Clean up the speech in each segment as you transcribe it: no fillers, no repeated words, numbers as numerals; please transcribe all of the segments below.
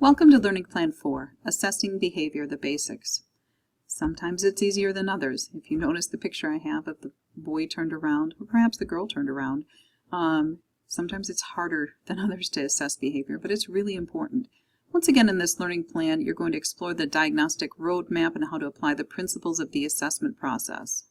Welcome to Learning Plan 4, Assessing Behavior, the Basics. Sometimes it's easier than others. If you notice the picture I have of the boy turned around, or perhaps the girl turned around, sometimes it's harder than others to assess behavior, but it's really important. Once again, in this learning plan, you're going to explore the diagnostic roadmap and how to apply the principles of the assessment process.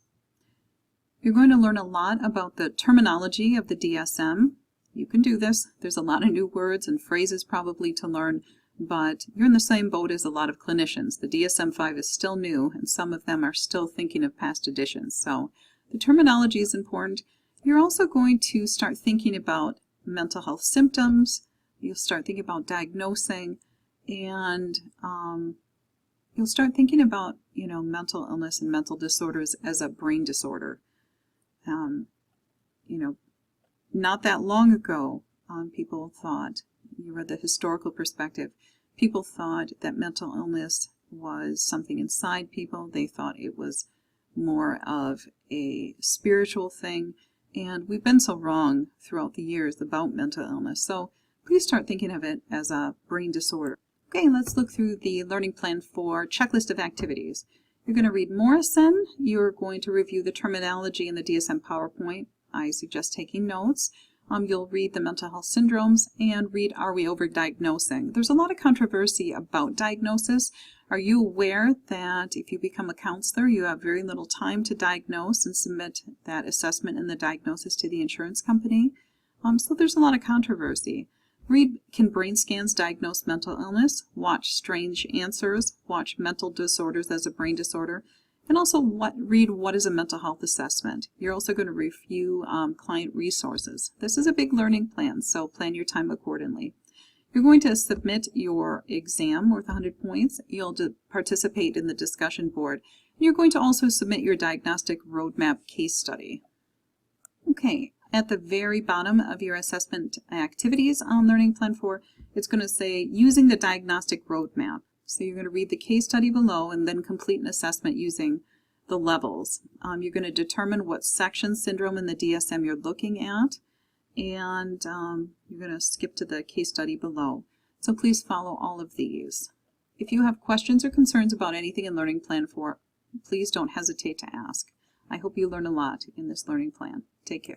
You're going to learn a lot about the terminology of the DSM. You can do this. There's a lot of new words and phrases probably to learn, but you're in the same boat as a lot of clinicians. The DSM-5 is still new, and some of them are still thinking of past editions. So the terminology is important. You're also going to start thinking about mental health symptoms. You'll start thinking about diagnosing, and you'll start thinking about, mental illness and mental disorders as a brain disorder. Not that long ago, people thought, you read the historical perspective, people thought that mental illness was something inside people. They thought it was more of a spiritual thing, and we've been so wrong throughout the years about mental illness. So please start thinking of it as a brain disorder. Okay, let's look through the Learning Plan 4 checklist of activities. You're going to read Morrison. You're going to review the terminology in the DSM PowerPoint. I suggest taking notes. You'll read the mental health syndromes and read Are We Overdiagnosing? There's a lot of controversy about diagnosis. Are you aware that if you become a counselor, you have very little time to diagnose and submit that assessment and the diagnosis to the insurance company? So there's a lot of controversy. Read Can Brain Scans Diagnose Mental Illness? Watch Strange Answers. Watch Mental Disorders as a Brain Disorder. And also read What is a Mental Health Assessment. You're also going to review client resources. This is a big learning plan, so plan your time accordingly. You're going to submit your exam worth 100 points. You'll participate in the discussion board. You're going to also submit your diagnostic roadmap case study. Okay, at the very bottom of your assessment activities on Learning Plan 4, it's going to say Using the Diagnostic Roadmap. So you're going to read the case study below and then complete an assessment using the levels. You're going to determine what section syndrome in the DSM you're looking at, and you're going to skip to the case study below. So please follow all of these. If you have questions or concerns about anything in Learning Plan 4, please don't hesitate to ask. I hope you learn a lot in this learning plan. Take care.